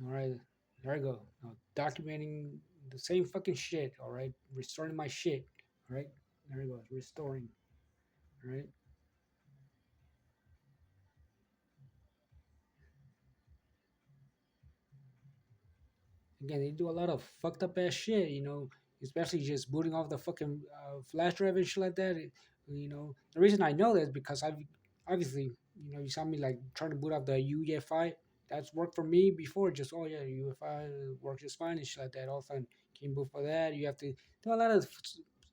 All right, there I go. Now, documenting the same fucking shit. All right, restoring my shit. All right, there you go. Restoring. All right. Again, they do a lot of fucked up ass shit. Especially just booting off the fucking flash drive and shit like that. The reason I know that is because I've obviously, you saw me like trying to boot off the UEFI. That's worked for me before. Just oh yeah, UEFI works just fine and shit like that. All of a sudden, can't boot for that. You have to do a lot of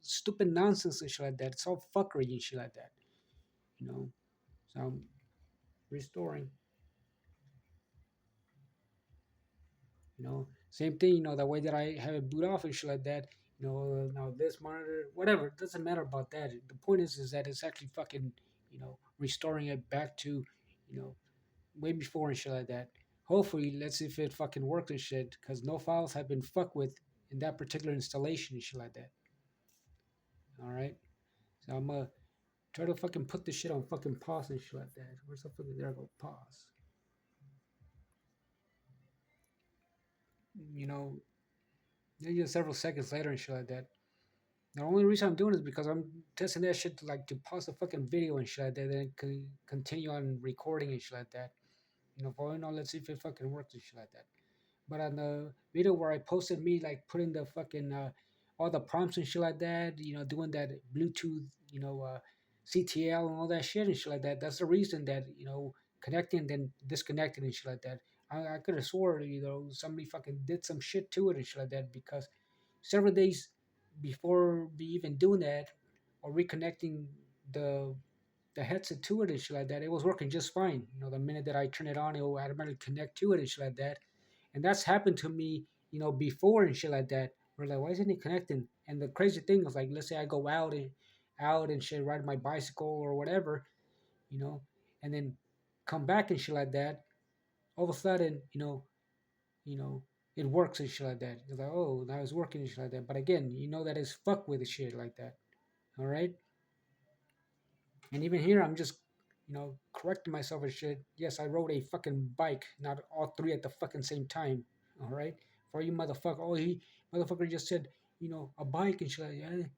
stupid nonsense and shit like that. It's all fuckery and shit like that. You know. So I'm restoring. Same thing. The way that I have it boot off and shit like that. Now this monitor, whatever. It doesn't matter about that. The point is that it's actually fucking, restoring it back to, you know, way before and shit like that. Hopefully, let's see if it fucking works and shit. Because no files have been fucked with in that particular installation and shit like that. All right. So I'm gonna try to fucking put this shit on fucking pause and shit like that. Where's the fucking there? I go pause. You know, maybe several seconds later and shit like that. The only reason I'm doing it is because I'm testing that shit to like to pause the fucking video and shit like that, then continue on recording and shit like that. For all you know, let's see if it fucking works and shit like that. But on the video where I posted me like putting the fucking all the prompts and shit like that, doing that Bluetooth, CTL and all that shit and shit like that. That's the reason that connecting then disconnecting and shit like that. I could have swore somebody fucking did some shit to it and shit like that because several days before we even doing that or reconnecting the the headset to it and shit like that, it was working just fine. The minute that I turn it on, it will automatically connect to it and shit like that. And that's happened to me, before and shit like that. We're like, why isn't it connecting? And the crazy thing is like, let's say I go out and shit, ride my bicycle or whatever, you know, and then come back and shit like that. All of a sudden, you know, it works and shit like that. It's like, oh, now it's working and shit like that. But again, that it's fuck with the shit like that. All right. And even here, I'm just, correcting myself and shit. Yes, I rode a fucking bike, not all three at the fucking same time. All right. For you motherfucker, oh, he motherfucker just said, a bike and shit like that.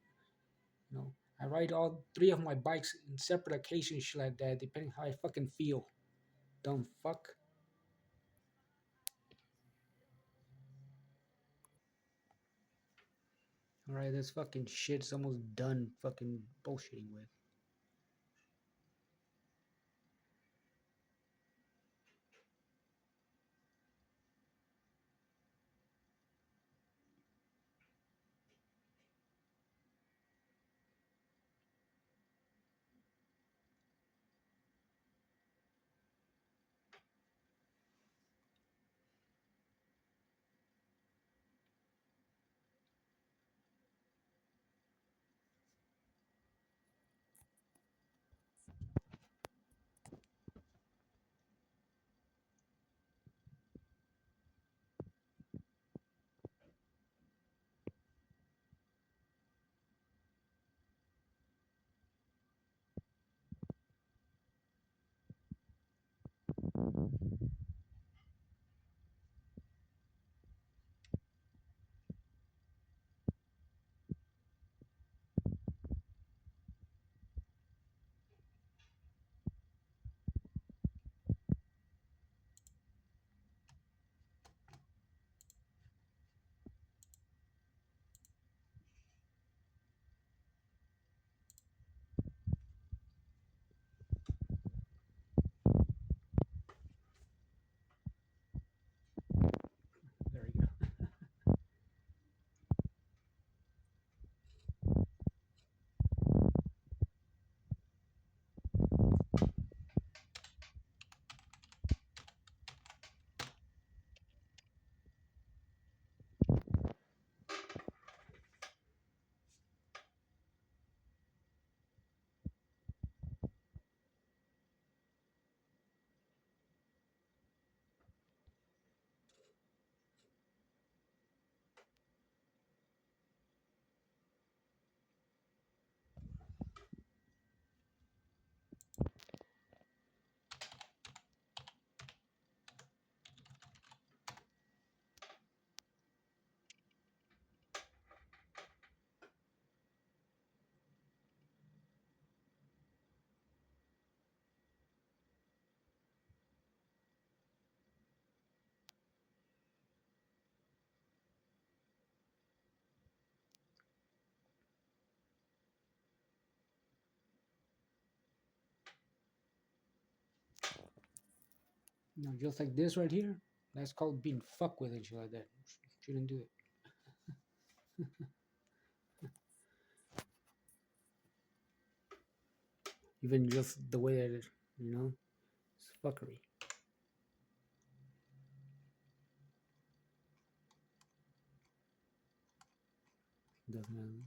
I ride all three of my bikes in separate occasions, shit like that, depending how I fucking feel. Dumb fuck. All right, this fucking shit's almost done fucking bullshitting with. You know, just like this right here. That's called being fucked with and shit like that. Shouldn't do it. Even just the way that it, it's fuckery. Doesn't.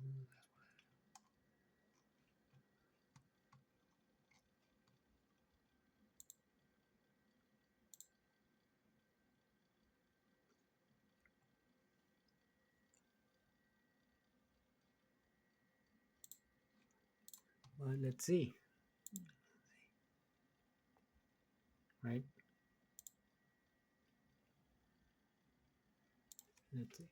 But let's see, right? Let's see.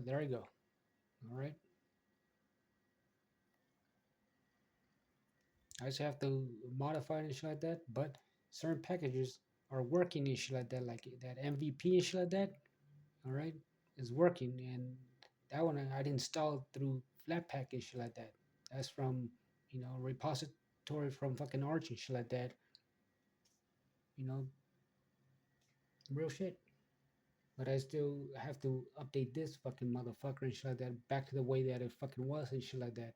There you go. All right. I just have to modify and shit like that, but certain packages are working and shit like that, like that MVP and shit like that. All right, is working, and that one I'd installed through Flatpak and shit like that. That's from repository from fucking Arch and shit like that. You know, real shit. But I still have to update this fucking motherfucker and shit like that back to the way that it fucking was and shit like that.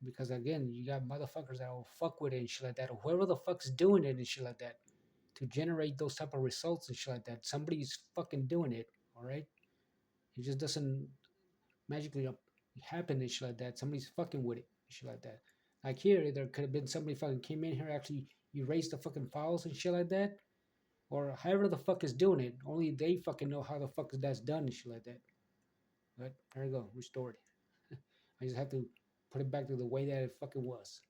Because again, you got motherfuckers that will fuck with it and shit like that, or whoever the fuck's doing it and shit like that, to generate those type of results and shit like that. Somebody's fucking doing it, all right? It just doesn't magically happen and shit like that. Somebody's fucking with it and shit like that. Like here, there could have been somebody fucking came in here, actually erased the fucking files and shit like that, or however the fuck is doing it. Only they fucking know how the fuck is that's done and shit like that. But there you go, restored. I just have to put it back to the way that it fucking was.